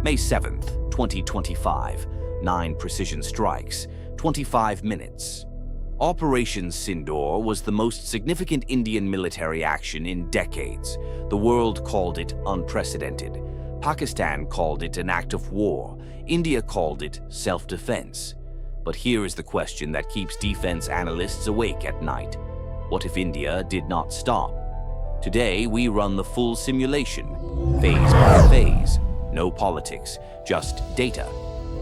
May 7th, 2025, 9 precision strikes, 25 minutes. Operation Sindoor was the most significant Indian military action in decades. The world called it unprecedented. Pakistan called it an act of war. India called it self-defense. But here is the question that keeps defense analysts awake at night. What if India did not stop? Today, we run the full simulation, phase by phase. No politics, just data.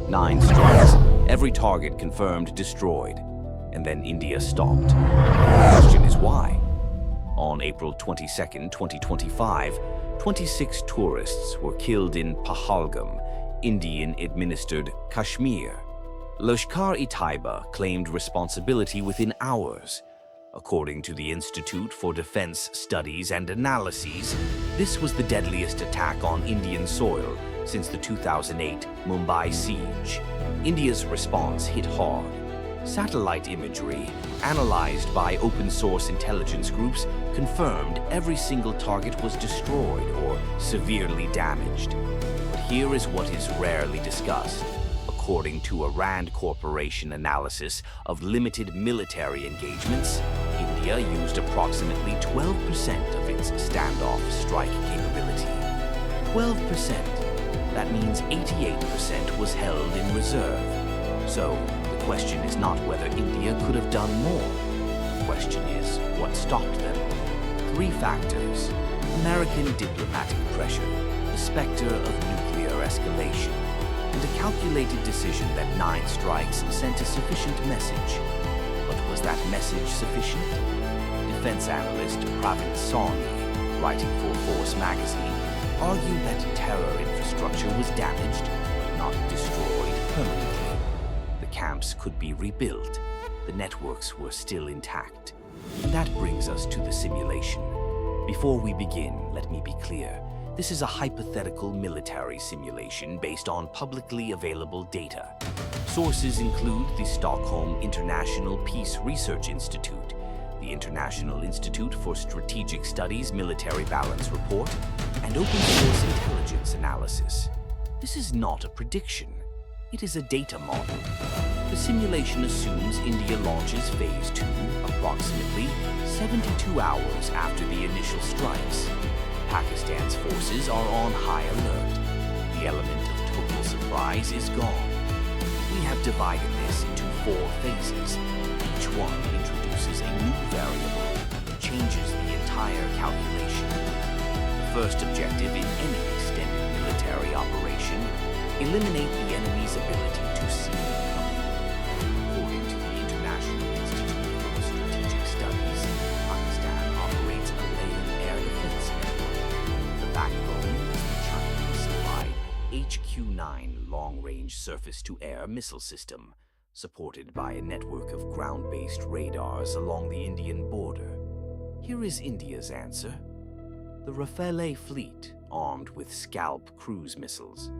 9 strikes, every target confirmed destroyed. And then India stopped. The question is why? On April 22, 2025, 26 tourists were killed in Pahalgam, Indian-administered Kashmir. Lashkar-e-Taiba claimed responsibility within hours. According to the Institute for Defense Studies and Analyses, this was the deadliest attack on Indian soil since the 2008 Mumbai siege. India's response hit hard. Satellite imagery, analyzed by open-source intelligence groups, confirmed every single target was destroyed or severely damaged. But here is what is rarely discussed. According to a Rand Corporation analysis of limited military engagements, India used approximately 12% of its standoff strike capability. 12%. That means 88% was held in reserve. So, the question is not whether India could have done more. The question is, what stopped them? 3 factors. American diplomatic pressure, the specter of nuclear escalation, and a calculated decision that 9 strikes sent a sufficient message. But was that message sufficient? Defense analyst Pravin Sawhney, writing for Force magazine, argued that terror infrastructure was damaged, not destroyed permanently. The camps could be rebuilt. The networks were still intact. That brings us to the simulation. Before we begin, let me be clear. This is a hypothetical military simulation based on publicly available data. Sources include the Stockholm International Peace Research Institute, the International Institute for Strategic Studies Military Balance Report, and open source intelligence analysis. This is not a prediction. It is a data model. The simulation assumes India launches Phase 2 approximately 72 hours after the initial strikes. Pakistan's forces are on high alert. The element of total surprise is gone. We have divided this into 4 phases. Each one introduces a new variable that changes the entire calculation. The first objective in any extended military operation: eliminate the enemy's ability to see it coming. According to the International Institute for Strategic Studies, Pakistan operates a layered air defense network. The backbone is the Chinese-supplied HQ-9 long-range surface-to-air missile system, supported by a network of ground-based radars along the Indian border. Here is India's answer. The Rafale fleet, armed with Scalp cruise missiles,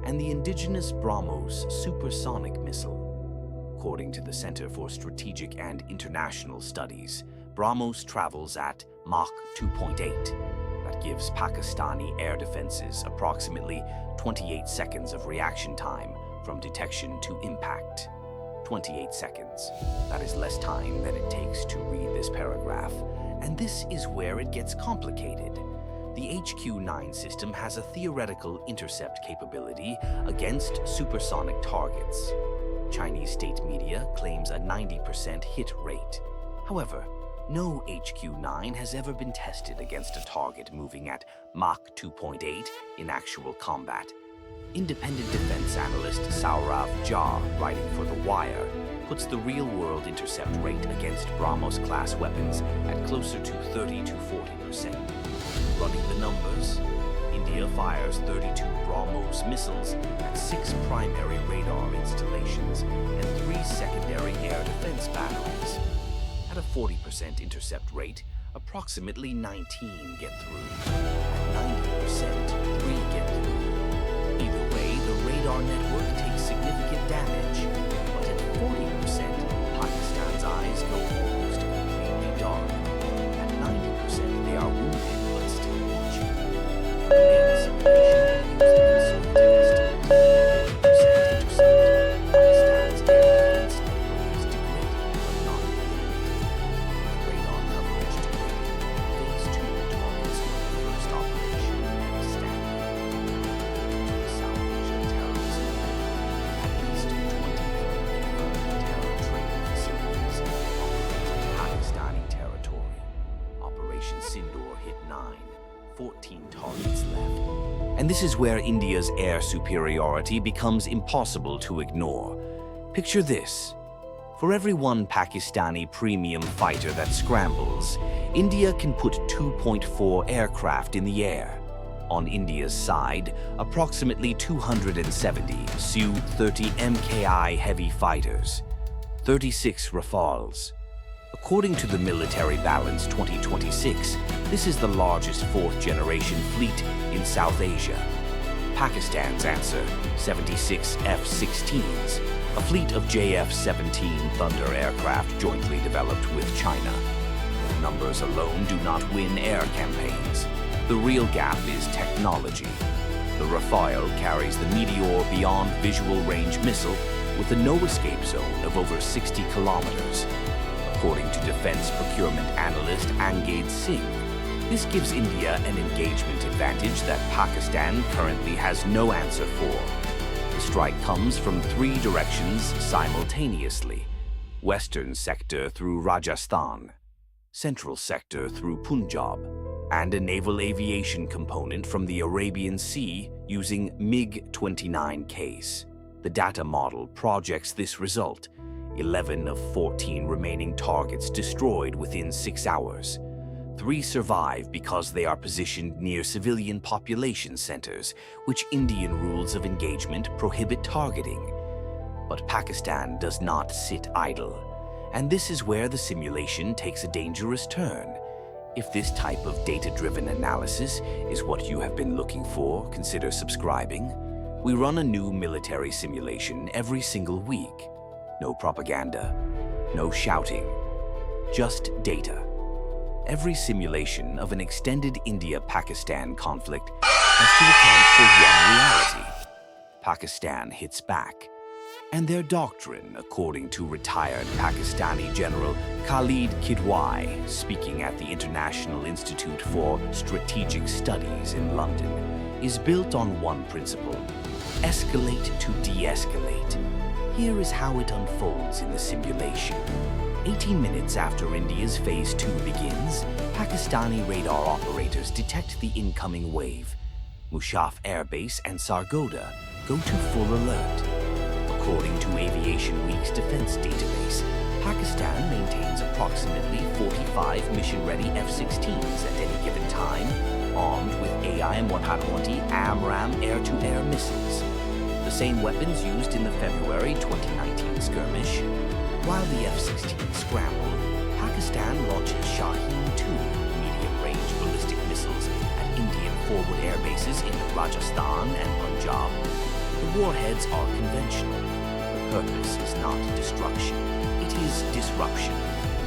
and the indigenous BrahMos supersonic missile. According to the Center for Strategic and International Studies, BrahMos travels at Mach 2.8. That gives Pakistani air defenses approximately 28 seconds of reaction time from detection to impact. 28 seconds. That is less time than it takes to read this paragraph. And this is where it gets complicated. The HQ-9 system has a theoretical intercept capability against supersonic targets. Chinese state media claims a 90% hit rate. However, no HQ-9 has ever been tested against a target moving at Mach 2.8 in actual combat. Independent defense analyst Saurav Jha, writing for The Wire, puts the real-world intercept rate against BrahMos-class weapons at closer to 30 to 40%. Running the numbers, India fires 32 BrahMos missiles at 6 primary radar installations and 3 secondary air defense batteries. At a 40% intercept rate, approximately 19 get through. At 90%, 3 get through. Either way, the radar network takes significant damage, but at 40%, Pakistan's eyes go almost completely dark. At 90%, they are wounded but still watching. The main simulation used the conservative estimate targets left. And this is where India's air superiority becomes impossible to ignore. Picture this. For every one Pakistani premium fighter that scrambles, India can put 2.4 aircraft in the air. On India's side, approximately 270 Su-30 MKI heavy fighters, 36 Rafales. According to the Military Balance 2026, this is the largest fourth-generation fleet in South Asia. Pakistan's answer, 76 F-16s, a fleet of JF-17 Thunder aircraft jointly developed with China. But numbers alone do not win air campaigns. The real gap is technology. The Rafale carries the Meteor Beyond Visual Range missile with a no-escape zone of over 60 kilometers. According to defense procurement analyst Angad Singh, this gives India an engagement advantage that Pakistan currently has no answer for. The strike comes from three directions simultaneously: western sector through Rajasthan, central sector through Punjab, and a naval aviation component from the Arabian Sea using MiG-29 case. The data model projects this result: 11 of 14 remaining targets destroyed within 6 hours. 3 survive because they are positioned near civilian population centers, which Indian rules of engagement prohibit targeting. But Pakistan does not sit idle, and this is where the simulation takes a dangerous turn. If this type of data-driven analysis is what you have been looking for, consider subscribing. We run a new military simulation every single week. No propaganda, no shouting, just data. Every simulation of an extended India-Pakistan conflict has to account for one reality. Pakistan hits back. And their doctrine, according to retired Pakistani General Khalid Kidwai, speaking at the International Institute for Strategic Studies in London, is built on one principle: escalate to de-escalate. Here is how it unfolds in the simulation. 18 minutes after India's Phase 2 begins, Pakistani radar operators detect the incoming wave. Mushaf Air Base and Sargodha go to full alert. According to Aviation Week's defense database, Pakistan maintains approximately 45 mission-ready F-16s at any given time, armed with AIM-120 AMRAAM air-to-air missiles, the same weapons used in the February 2019 skirmish. While the F-16 scramble, Pakistan launches Shaheen-2 medium-range ballistic missiles at Indian forward air bases in Rajasthan and Punjab. The warheads are conventional. The purpose is not destruction, it is disruption.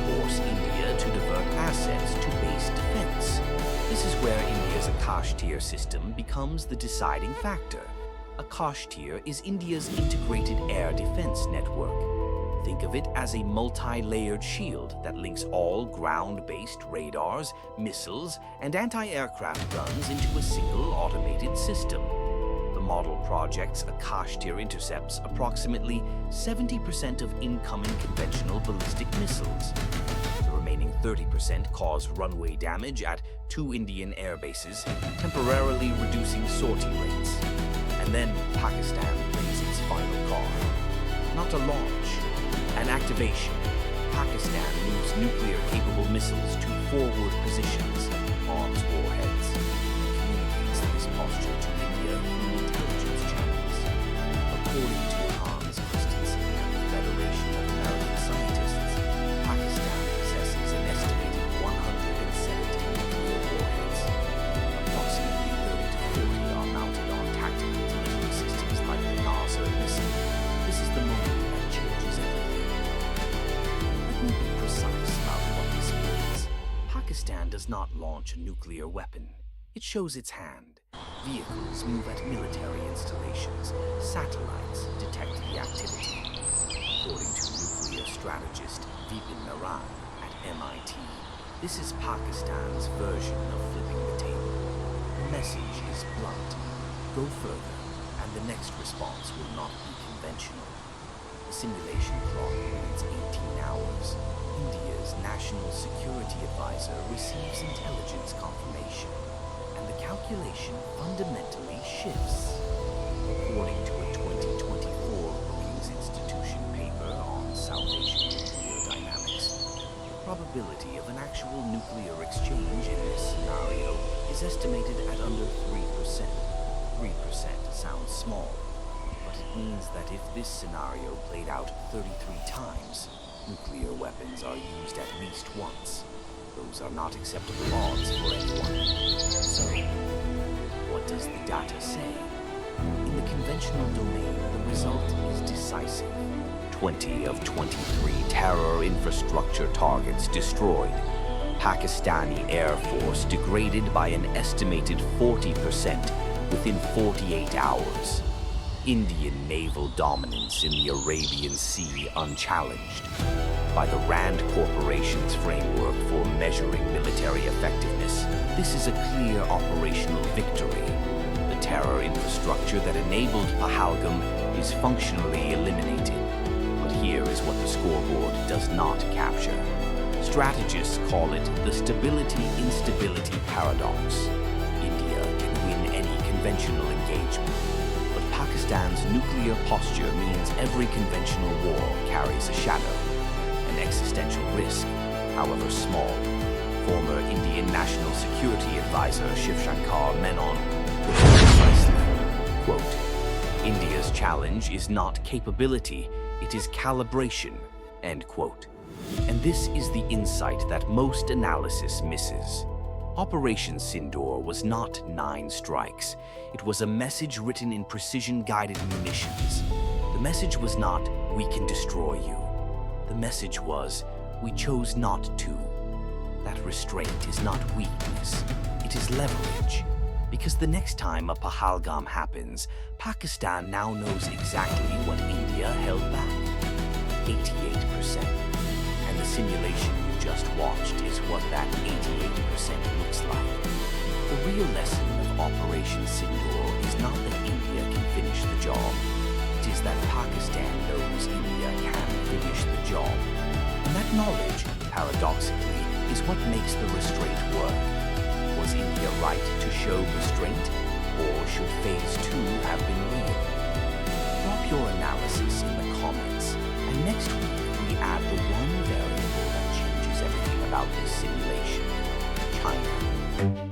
Force India to divert assets to base defense. This is where India's Akash tier system becomes the deciding factor. Akash tier is India's integrated air defense network. Think of it as a multi-layered shield that links all ground-based radars, missiles, and anti-aircraft guns into a single automated system. The model projects Akash tier intercepts approximately 70% of incoming conventional ballistic missiles. The remaining 30% cause runway damage at 2 Indian air bases, temporarily reducing sortie rates. And then Pakistan plays its final card. Not a launch, an activation. Pakistan moves nuclear-capable missiles to forward positions, arms warheads, and communicates this posture to India through intelligence channels. According to Hans Christensen and the Federation of American Scientists, Pakistan possesses an estimated 170 nuclear warheads. Approximately 30 to 40 are mounted on tactical delivery systems like the NASA missile. This is the moment that changes everything. Let me be precise about what this means. Pakistan does not launch a nuclear weapon. It shows its hand. Vehicles move at military installations. Satellites detect the activity. According to nuclear strategist Vipin Naran at MIT, this is Pakistan's version of flipping the table. The message is blunt. Go further, and the next response will not be conventional. The simulation clock reads 18 hours. India's National Security Advisor receives intelligence confirmation, and the calculation fundamentally shifts. According to a 2024 Brookings Institution paper on South Asian nuclear dynamics, the probability of an actual nuclear exchange in this scenario is estimated at under 3%. 3% sounds small, but it means that if this scenario played out 33 times, nuclear weapons are used at least once. Those are not acceptable odds for anyone. So, what does the data say? In the conventional domain, the result is decisive. 20 of 23 terror infrastructure targets destroyed. Pakistani Air Force degraded by an estimated 40% within 48 hours. Indian naval dominance in the Arabian Sea unchallenged. By the Rand Corporation's framework for measuring military effectiveness, this is a clear operational victory. The terror infrastructure that enabled Pahalgam is functionally eliminated. But here is what the scoreboard does not capture. Strategists call it the stability-instability paradox. India can win any conventional engagement, but Pakistan's nuclear posture means every conventional war carries a shadow. An existential risk, however small. Former Indian National Security Advisor Shiv Shankar Menon put it precisely, quote, India's challenge is not capability, it is calibration, end quote. And this is the insight that most analysis misses. Operation Sindoor was not 9 strikes. It was a message written in precision-guided munitions. The message was not, we can destroy you. The message was, we chose not to. That restraint is not weakness, it is leverage. Because the next time a Pahalgam happens, Pakistan now knows exactly what India held back. 88%. And the simulation you just watched is what that 88% looks like. The real lesson of Operation Sindoor is not that India can finish the job. It is that Pakistan knows India can finish the job. And that knowledge, paradoxically, is what makes the restraint work. Was India right to show restraint? Or should Phase 2 have been real? Drop your analysis in the comments, and next week we add the one variable that changes everything about this simulation: China.